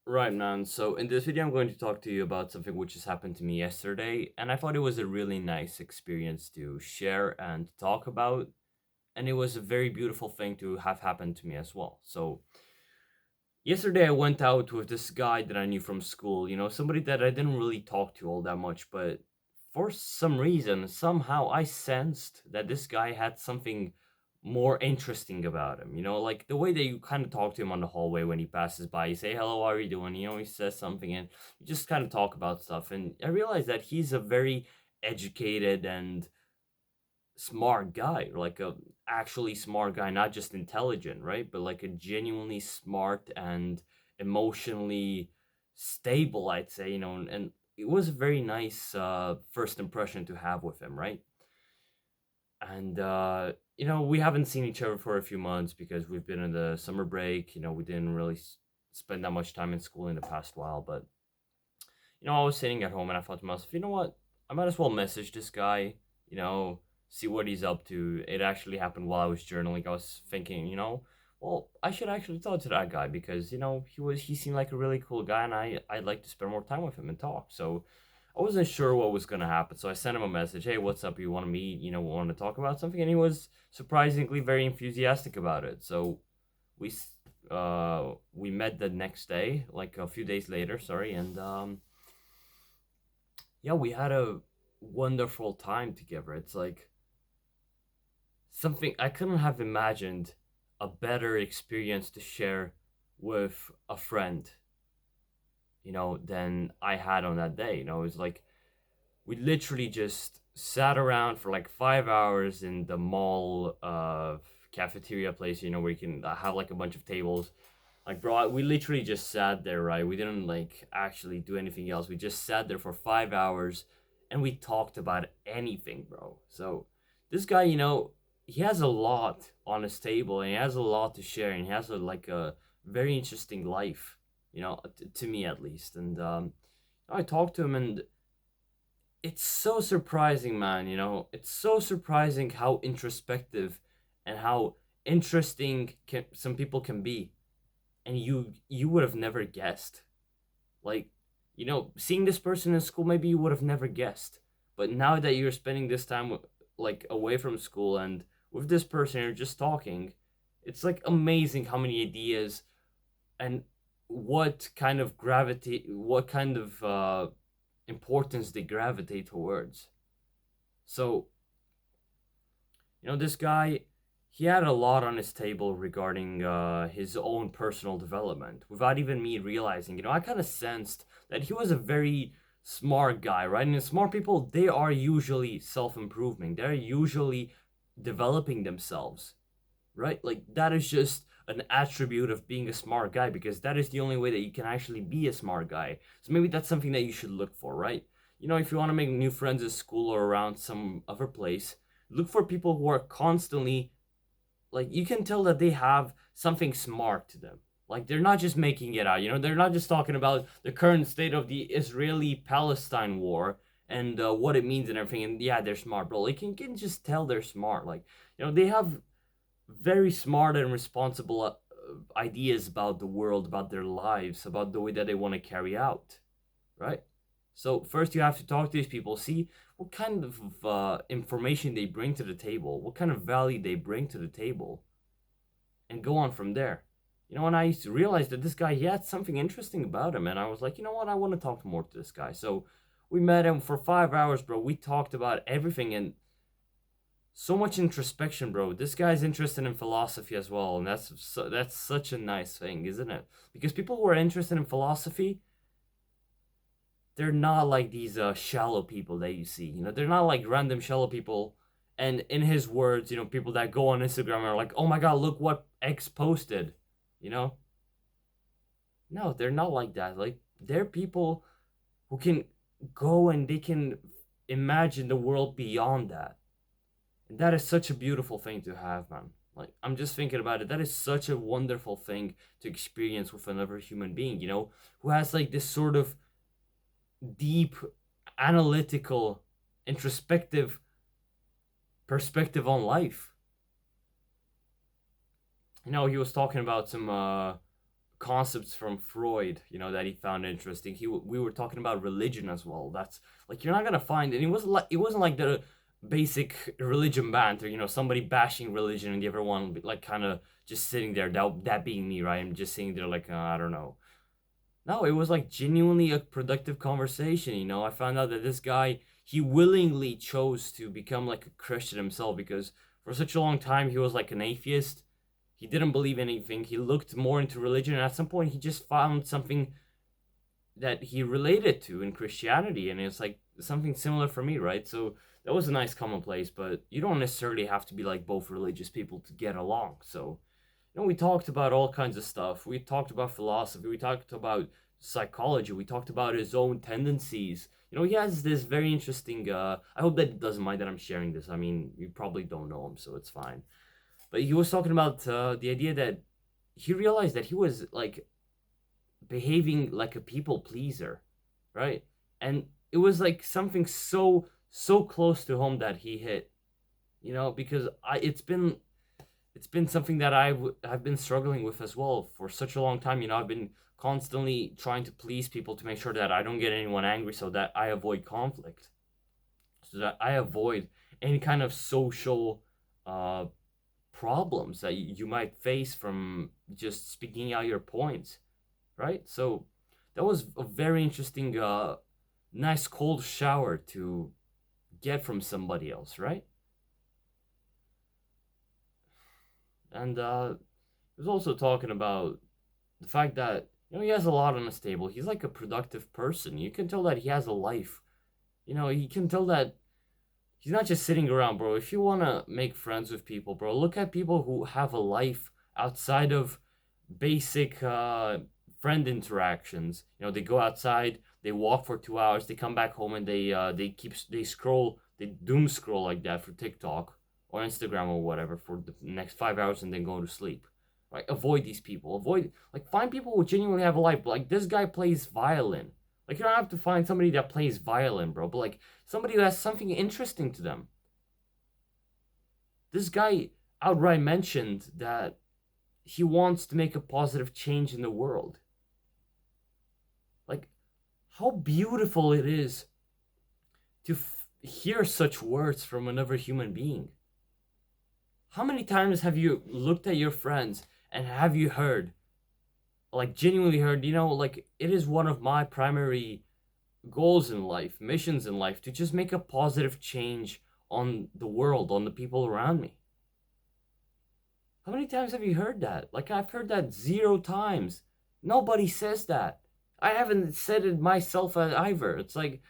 Right, man. So, in this video, I'm going to talk to you about something which has happened to me yesterday, and I thought it was a really nice experience to share and talk about, and it was a very beautiful thing to have happened to me as well. So, yesterday, I went out with this guy that I knew from school, somebody that I didn't really talk to all that much, but for some reason, somehow I sensed that this guy had something more interesting about him, like the way that you kind of talk to him on the hallway when he passes by, you say, "Hello, how are you doing?" He says something and you just kind of talk about stuff. And I realized that he's a very educated and smart guy, like a actually smart guy, not just intelligent, right? But like a genuinely smart and emotionally stable, I'd say, and it was a very nice first impression to have with him, right? And we haven't seen each other for a few months because we've been in the summer break. We didn't really spend that much time in school in the past while, but I was sitting at home and I thought to myself, you know what? I might as well message this guy, you know, see what he's up to. It actually happened while I was journaling. I was thinking, well, I should actually talk to that guy because, he seemed like a really cool guy and I'd like to spend more time with him and talk. So I wasn't sure what was gonna happen. So I sent him a message, "Hey, what's up? You want to meet? Want to talk about something?" And he was surprisingly very enthusiastic about it. So we we met the next day, like a few days later, sorry, and yeah, we had a wonderful time together. It's like something I couldn't have imagined a better experience to share with a friend, than I had on that day. It was like we literally just sat around for like 5 hours in the mall cafeteria place, where you can have like a bunch of tables. Like, bro, we literally just sat there, right? We didn't like actually do anything else. We just sat there for 5 hours and we talked about anything, bro. So, this guy, he has a lot on his table and he has a lot to share and he has like a very interesting life, to me at least. And I talked to him and it's so surprising, man. It's so surprising how introspective and how interesting some people can be, and you would have never guessed. Like, seeing this person in school, maybe you would have never guessed. But now that you're spending this time like away from school and with this person, you're just talking. It's like amazing how many ideas and what kind of importance they gravitate towards. So, this guy, he had a lot on his table regarding his own personal development without even me realizing. I kind of sensed that he was a very smart guy, right? And smart people, they are usually self improving, they're usually developing themselves, right? Like, that is just an attribute of being a smart guy because that is the only way that you can actually be a smart guy. So maybe that's something that you should look for, right? If you want to make new friends at school or around some other place, look for people who are constantly, like, you can tell that they have something smart to them. Like, they're not just making it out, they're not just talking about the current state of the Israeli Palestine war and what it means and everything. And yeah, they're smart, bro. Like, you can just tell they're smart. Like, they have very smart and responsible ideas about the world, about their lives, about the way that they want to carry out, right? So first you have to talk to these people, see what kind of information they bring to the table, what kind of value they bring to the table, and go on from there. And I used to realize that this guy, he had something interesting about him, and I was like, you know what, I want to talk more to this guy. So we met him for 5 hours, bro. We talked about everything, and so much introspection, bro. This guy's interested in philosophy as well, and that's such a nice thing, isn't it? Because people who are interested in philosophy, they're not like these shallow people that you see. They're not like random shallow people. And in his words, people that go on Instagram are like, "Oh my God, look what X posted," you know. No, they're not like that. Like, they're people who can go and they can imagine the world beyond that. And that is such a beautiful thing to have, man. Like, I'm just thinking about it. That is such a wonderful thing to experience with another human being, who has like this sort of deep, analytical, introspective perspective on life. He was talking about some concepts from Freud, that he found interesting. We were talking about religion as well. That's like you're not gonna find, and it wasn't like the basic religion banter, somebody bashing religion and the other one like kind of just sitting there. That being me, right? I'm just sitting there like I don't know. No, it was like genuinely a productive conversation. I found out that this guy, he willingly chose to become like a Christian himself because for such a long time he was like an atheist. He didn't believe anything. He looked more into religion, and at some point he just found something that he related to in Christianity, and it's like something similar for me, right? So that was a nice commonplace, but you don't necessarily have to be like both religious people to get along. So we talked about all kinds of stuff. We talked about philosophy. We talked about psychology. We talked about his own tendencies. He has this very interesting. I hope that he doesn't mind that I'm sharing this. I mean, you probably don't know him, so it's fine. But he was talking about the idea that he realized that he was like behaving like a people pleaser, right? And it was like something so close to home that he hit, because it's been something that I've been struggling with as well for such a long time. I've been constantly trying to please people to make sure that I don't get anyone angry, so that I avoid conflict, so that I avoid any kind of social problems that you might face from just speaking out your points, right? So that was a very interesting, nice cold shower to get from somebody else, right? And he was also talking about the fact that he has a lot on his table. He's like a productive person. You can tell that he has a life. You can tell that he's not just sitting around, bro. If you want to make friends with people, bro, look at people who have a life outside of basic friend interactions. They go outside, they walk for 2 hours, they come back home, and they scroll, they doom scroll like that for TikTok or Instagram or whatever for the next 5 hours and then go to sleep. Right? Avoid these people. Find people who genuinely have a life. Like this guy plays violin. Like you don't have to find somebody that plays violin, bro, but like somebody who has something interesting to them. This guy outright mentioned that he wants to make a positive change in the world. Like how beautiful it is to hear such words from another human being. How many times have you looked at your friends and have you heard, like genuinely heard, like it is one of my primary goals in life, missions in life, to just make a positive change on the world, on the people around me. How many times have you heard that? Like I've heard that 0 times. Nobody says that. I haven't said it myself either. It's like,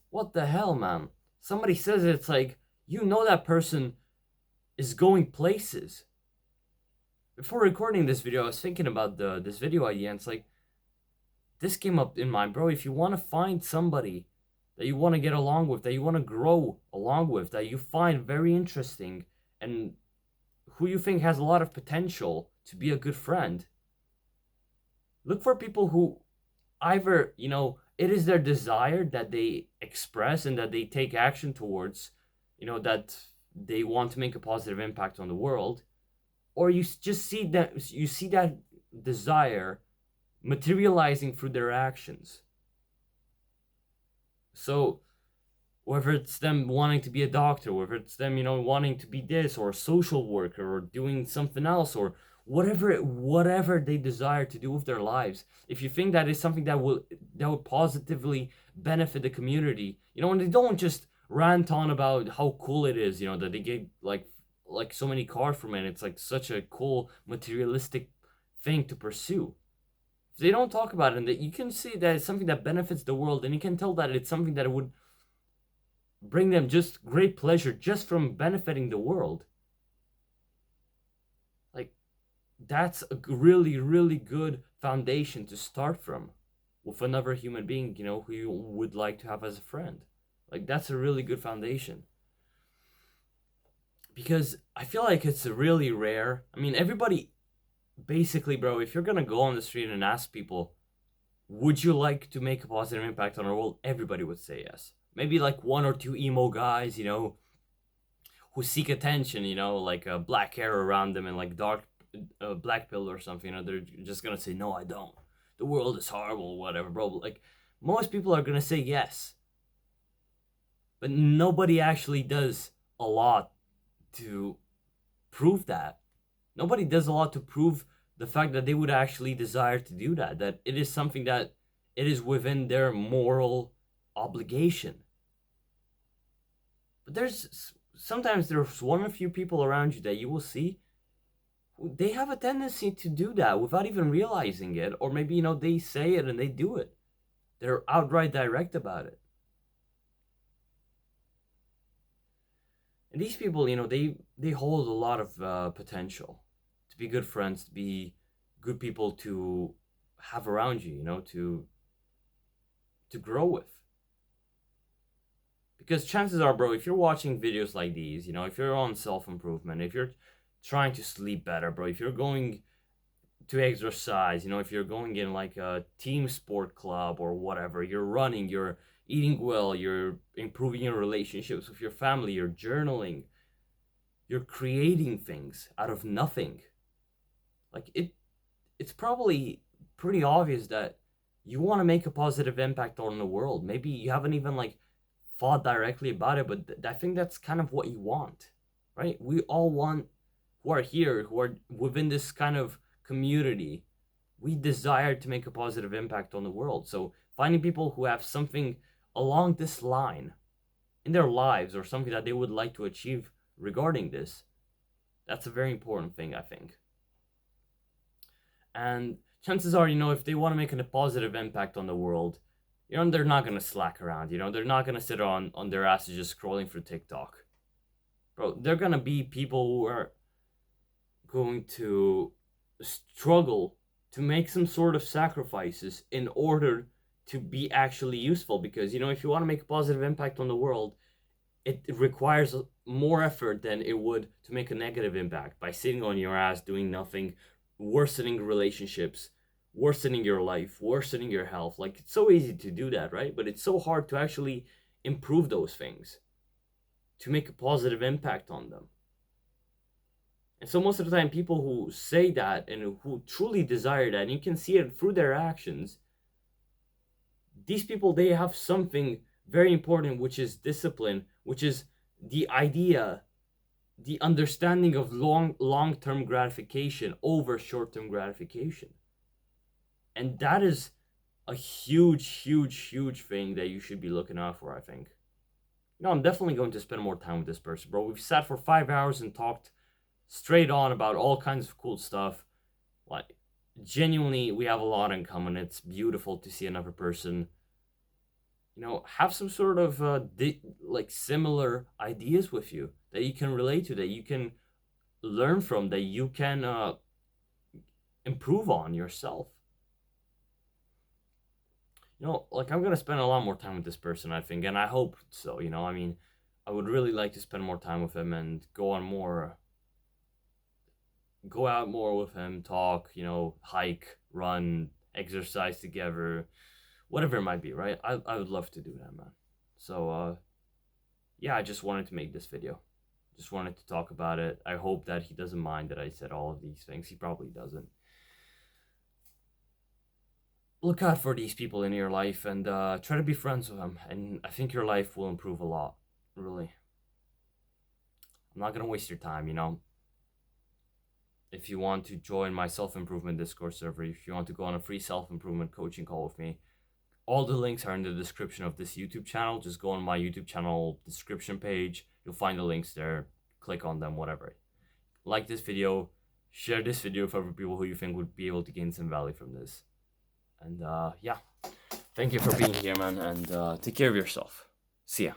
what the hell, man? Somebody says it, it's like, that person is going places. Before recording this video, I was thinking about this video idea, and it's like, this came up in mind, bro. If you want to find somebody that you want to get along with, that you want to grow along with, that you find very interesting, and who you think has a lot of potential to be a good friend, look for people who either, it is their desire that they express and that they take action towards, that they want to make a positive impact on the world, or you just see that desire materializing through their actions. So whether it's them wanting to be a doctor, whether it's them, wanting to be this, or a social worker, or doing something else, or whatever they desire to do with their lives, if you think that is something that will positively benefit the community, and they don't just rant on about how cool it is, that they get like so many cars from it. It's like such a cool materialistic thing to pursue. If they don't talk about it, and that you can see that it's something that benefits the world, and you can tell that it's something that would bring them just great pleasure just from benefiting the world. Like that's a really, really good foundation to start from with another human being, who you would like to have as a friend. Like that's a really good foundation. Because I feel like it's really rare. I mean, everybody, basically, bro, if you're gonna go on the street and ask people, would you like to make a positive impact on our world? Everybody would say yes. Maybe like one or two emo guys, who seek attention, like black hair around them and like a black pill or something, they're just gonna say, no, I don't. The world is horrible, whatever, bro. Like, most people are gonna say yes, but nobody actually does a lot to prove that. Nobody does a lot to prove the fact that they would actually desire to do that, that it is something that it is within their moral obligation. But there's one or few people around you that you will see, they have a tendency to do that without even realizing it, or maybe they say it and they do it. They're outright direct about it. And these people, they hold a lot of potential to be good friends, to be good people to have around you, to grow with. Because chances are, bro, if you're watching videos like these, if you're on self-improvement, if you're trying to sleep better, bro, if you're going to exercise, if you're going in like a team sport club or whatever, you're running, you're eating well, you're improving your relationships with your family, you're journaling, you're creating things out of nothing. Like, it's probably pretty obvious that you want to make a positive impact on the world. Maybe you haven't even like thought directly about it, but I think that's kind of what you want, right? We all want, who are here, who are within this kind of community, we desire to make a positive impact on the world. So finding people who have something along this line in their lives, or something that they would like to achieve regarding this, that's a very important thing, I think. And chances are, if they want to make a positive impact on the world, they're not going to slack around, they're not going to sit on their asses just scrolling through TikTok. Bro, they're going to be people who are going to struggle to make some sort of sacrifices in order to be actually useful. Because, if you want to make a positive impact on the world, it requires more effort than it would to make a negative impact by sitting on your ass, doing nothing, worsening relationships, worsening your life, worsening your health. Like, it's so easy to do that, right? But it's so hard to actually improve those things, to make a positive impact on them. And so most of the time, people who say that and who truly desire that, and you can see it through their actions, these people, they have something very important, which is discipline, which is the idea, the understanding of long-term gratification over short-term gratification. And that is a huge thing that you should be looking out for, I think. I'm definitely going to spend more time with this person, bro. We've sat for 5 hours and talked straight on about all kinds of cool stuff. Like, genuinely, we have a lot in common. It's beautiful to see another person, have some sort of like similar ideas with you that you can relate to, that you can learn from, that you can improve on yourself. Like, I'm gonna spend a lot more time with this person, I think, and I hope so. I mean, I would really like to spend more time with him and go out more with him, talk, hike, run, exercise together, whatever it might be, right? I would love to do that, man. So, yeah, I just wanted to make this video. Just wanted to talk about it. I hope that he doesn't mind that I said all of these things. He probably doesn't. Look out for these people in your life and try to be friends with them. And I think your life will improve a lot, really. I'm not going to waste your time, If you want to join my self-improvement Discord server, if you want to go on a free self-improvement coaching call with me, all the links are in the description of this YouTube channel. Just go on my YouTube channel description page. You'll find the links there. Click on them, whatever. Like this video. Share this video with other people who you think would be able to gain some value from this. And yeah, thank you for being here, man. And take care of yourself. See ya.